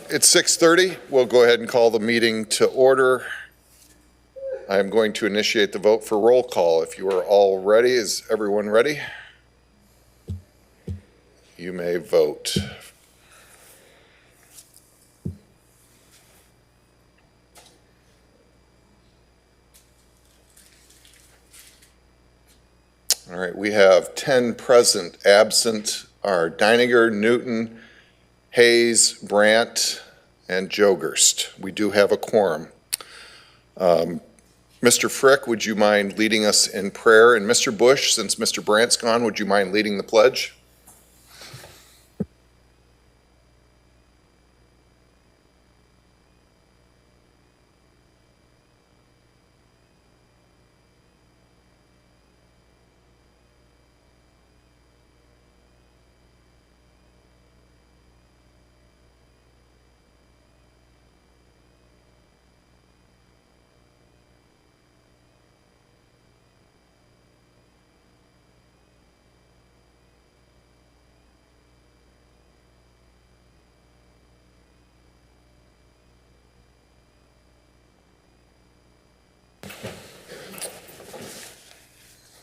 It's 6:30. We'll go ahead and call the meeting to order. I am going to initiate the vote for roll call. If you are all ready, is everyone ready? You may vote. All right, we have 10 present. Absent are Deininger, Newton, Hayes, Brandt, and Jogerst. We do have a quorum. Mr. Frick, would you mind leading us in prayer? And Mr. Bush, since Mr. Brandt's gone, would you mind leading the pledge?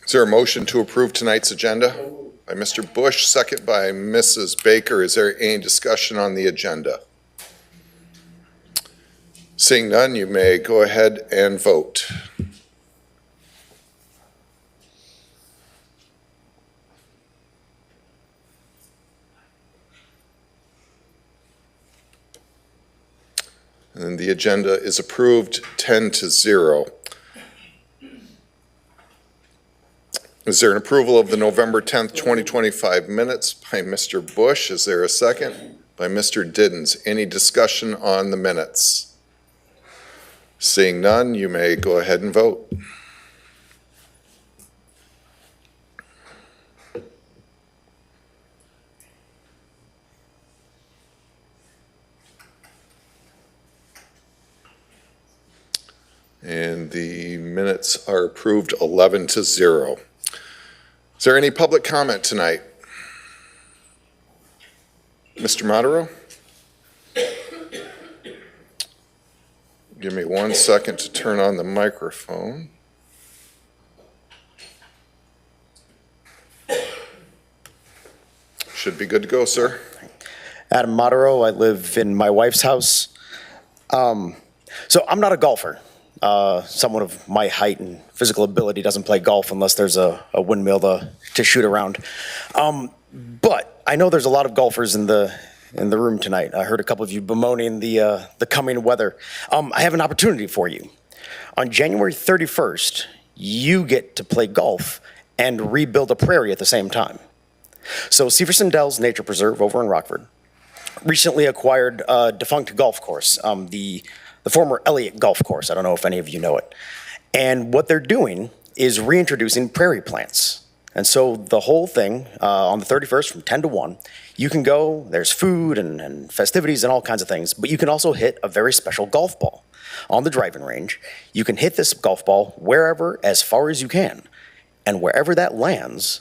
Is there a motion to approve tonight's agenda? By Mr. Bush, second by Mrs. Baker. Is there any discussion on the agenda? Seeing none, you may go ahead and vote. And the agenda is approved 10-0. Is there an approval of the November 10th, 2025 minutes by Mr. Bush? Is there a second? By Mr. Diddens. Any discussion on the minutes? Seeing none, you may go ahead and vote. And the minutes are approved 11-0. Is there any public comment tonight? Mr. Modero? Give me 1 second to turn on the microphone. Should be good to go, sir. Adam Modero. I live in my wife's house. So I'm not a golfer. Someone of my height and physical ability doesn't play golf unless there's a windmill to shoot around. But I know there's a lot of golfers in the room tonight. I heard a couple of you bemoaning the coming weather. I have an opportunity for you. On January 31st, you get to play golf and rebuild a prairie at the same time. So Stephenson Dells Nature Preserve over in Rockford recently acquired a defunct golf course, the former Elliott Golf Course. I don't know if any of you know it. And what they're doing is reintroducing prairie plants. And so the whole thing, on the 31st from 10 to 1, you can go, there's food and festivities and all kinds of things, but you can also hit a very special golf ball on the driving range. You can hit this golf ball wherever, as far as you can. And wherever that lands,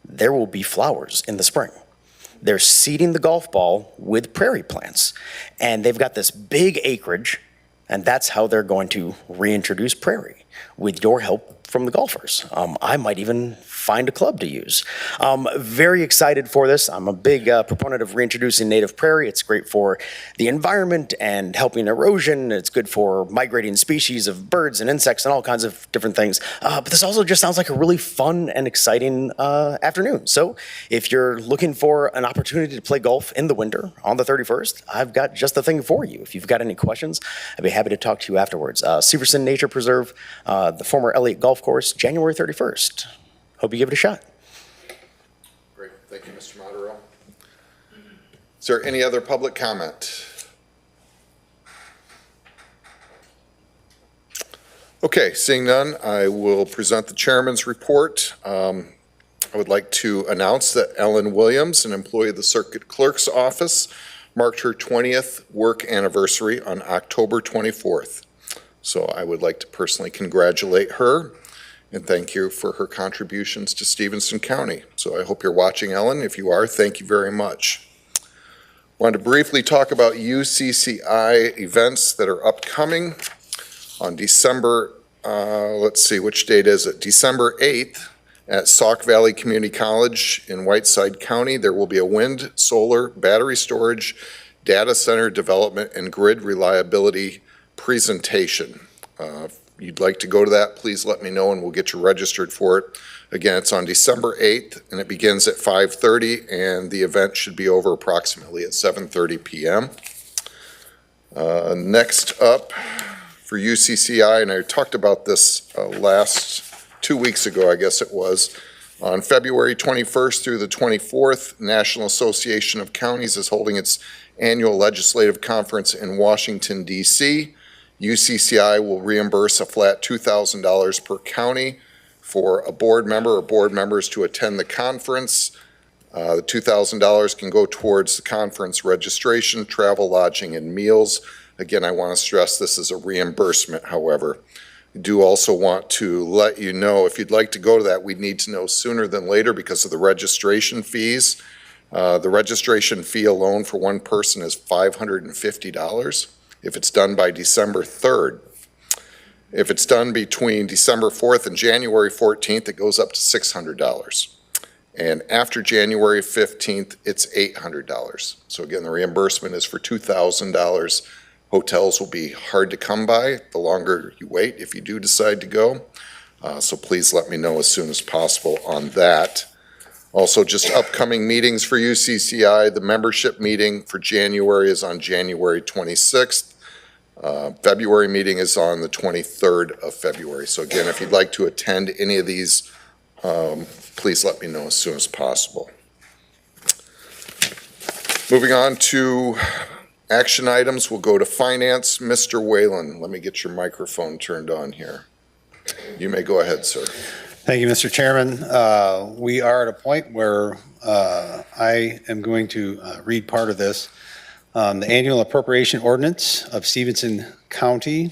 there will be flowers in the spring. They're seeding the golf ball with prairie plants. And they've got this big acreage. And that's how they're going to reintroduce prairie, with your help from the golfers. I might even find a club to use. Very excited for this. I'm a big proponent of reintroducing native prairie. It's great for the environment and helping erosion. It's good for migrating species of birds and insects and all kinds of different things. But this also just sounds like a really fun and exciting afternoon. So if you're looking for an opportunity to play golf in the winter on the 31st, I've got just the thing for you. If you've got any questions, I'd be happy to talk to you afterwards. Stephenson Nature Preserve, the former Elliott Golf Course, January 31st. Hope you give it a shot. Great. Thank you, Mr. Modero. Is there any other public comment? Okay, seeing none, I will present the chairman's report. I would like to announce that Ellen Williams, an employee of the Circuit Clerk's Office, marked her 20th work anniversary on October 24th. So I would like to personally congratulate her and thank you for her contributions to Stephenson County. So I hope you're watching, Ellen. If you are, thank you very much. Wanted to briefly talk about UCCI events that are upcoming on December, let's see, which date is it? December 8th at Sauk Valley Community College in Whiteside County. There will be a wind, solar, battery storage, data center development, and grid reliability presentation. If you'd like to go to that, please let me know and we'll get you registered for it. Again, it's on December 8th and it begins at 5:30 and the event should be over approximately at 7:30 p.m. Next up for UCCI, and I talked about this last 2 weeks ago, I guess it was, on February 21st through the 24th, National Association of Counties is holding its annual legislative conference in Washington, D.C. UCCI will reimburse a flat $2,000 per county for a board member or board members to attend the conference. The $2,000 can go towards the conference registration, travel, lodging, and meals. Again, I want to stress this is a reimbursement, however. I do also want to let you know, if you'd like to go to that, we'd need to know sooner than later because of the registration fees. The registration fee alone for one person is $550 if it's done by December 3rd. If it's done between December 4th and January 14th, it goes up to $600. And after January 15th, it's $800. So again, the reimbursement is for $2,000. Hotels will be hard to come by the longer you wait if you do decide to go. So please let me know as soon as possible on that. Also, just upcoming meetings for UCCI. The membership meeting for January is on January 26th. February meeting is on the 23rd of February. So again, if you'd like to attend any of these, please let me know as soon as possible. Moving on to action items, we'll go to finance. Mr. Whalen, let me get your microphone turned on here. You may go ahead, sir. Thank you, Mr. Chairman. We are at a point where I am going to read part of this. The annual appropriation ordinance of Stephenson County,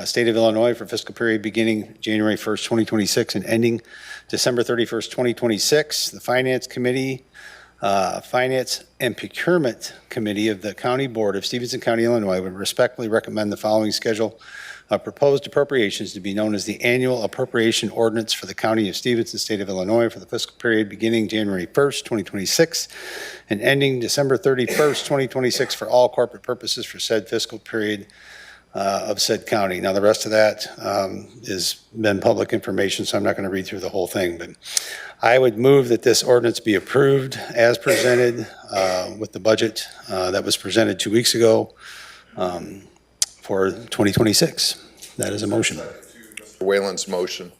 State of Illinois for fiscal period beginning January 1st, 2026 and ending December 31st, 2026. The Finance Committee, Finance and Procurement Committee of the County Board of Stephenson County, Illinois would respectfully recommend the following schedule of proposed appropriations to be known as the annual appropriation ordinance for the County of Stephenson, State of Illinois for the fiscal period beginning January 1st, 2026 and ending December 31st, 2026 for all corporate purposes for said fiscal period of said county. Now, the rest of that has been public information, so I'm not going to read through the whole thing, but I would move that this ordinance be approved as presented with the budget that was presented 2 weeks ago for 2026. That is a motion. Mr. Whalen's motion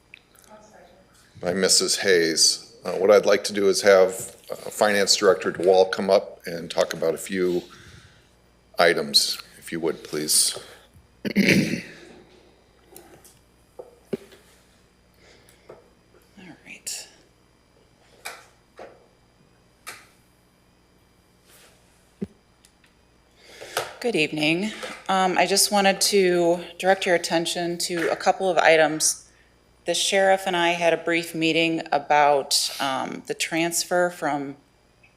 by Mrs. Hayes. What I'd like to do is have Finance Director DeWall come up and talk about a few items, if you would, please. All right. Good evening. I just wanted to direct your attention to a couple of items. The sheriff and I had a brief meeting about the transfer from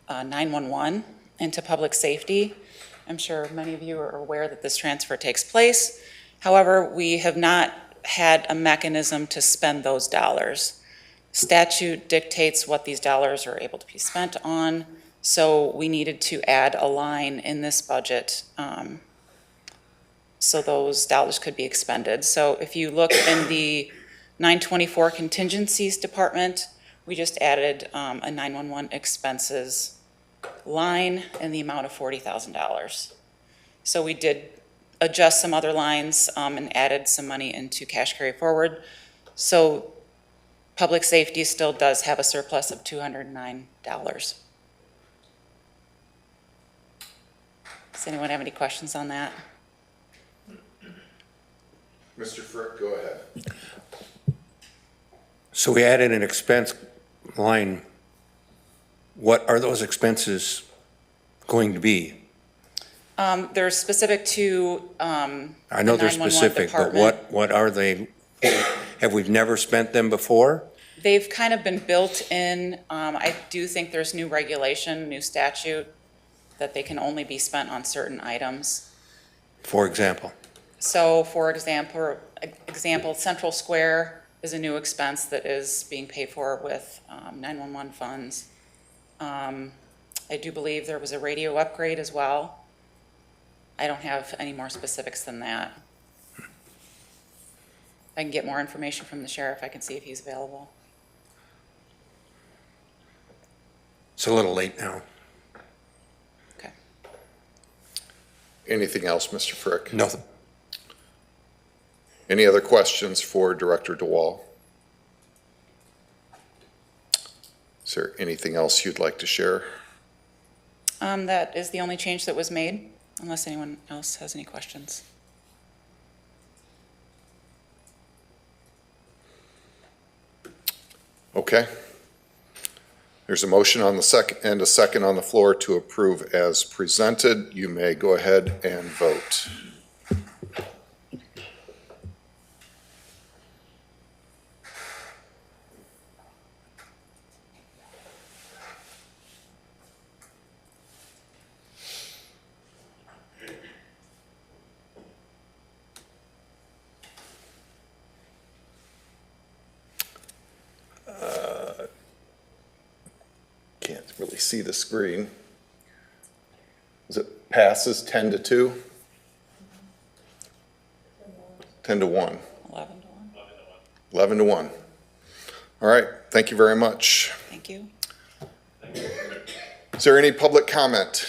911 into public safety. I'm sure many of you are aware that this transfer takes place. However, we have not had a mechanism to spend those dollars. Statute dictates what these dollars are able to be spent on, so we needed to add a line in this budget so those dollars could be expended. So if you look in the 924 contingencies department, we just added a 911 expenses line in the amount of $40,000. So we did adjust some other lines and added some money into cash carry forward. So public safety still does have a surplus of $209. Does anyone have any questions on that? Mr. Frick, go ahead. So we added an expense line. What are those expenses going to be? They're specific to I know the they're 911 specific, but department. what are they? Have we never spent them before? They've kind of been built in. I do think there's new regulation, new statute that they can only be spent on certain items. For example, So, for example, Central Square is a new expense that is being paid for with 911 funds. I do believe there was a radio upgrade as well. I don't have any more specifics than that. I can get more information from the sheriff. I can see if he's available. it's a little late now. Okay. Anything else, Mr. Frick? No, Any other questions for Director DeWall? Is there anything else you'd like to share? That is the only change that was made, unless anyone else has any questions. Okay. There's a motion on the second and a second on the floor to approve as presented. You may go ahead and vote. Can't really see the screen. Is it passes 10 to 2? 10 to 1. 11 to 1. 11 to 1. All right, thank you very much. Thank you. Is there any public comment?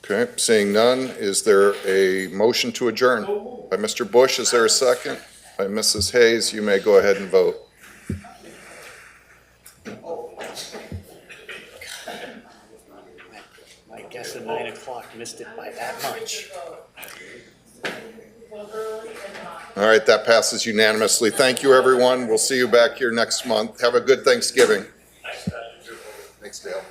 Okay, seeing none, is there a motion to adjourn? By Mr. Bush, is there a second? By Mrs. Hayes, you may go ahead and vote. I guess at 9 o'clock missed it by that much. All right, that passes unanimously. Thank you, everyone. We'll see you back here next month. Have a good Thanksgiving. Thanks, Dale.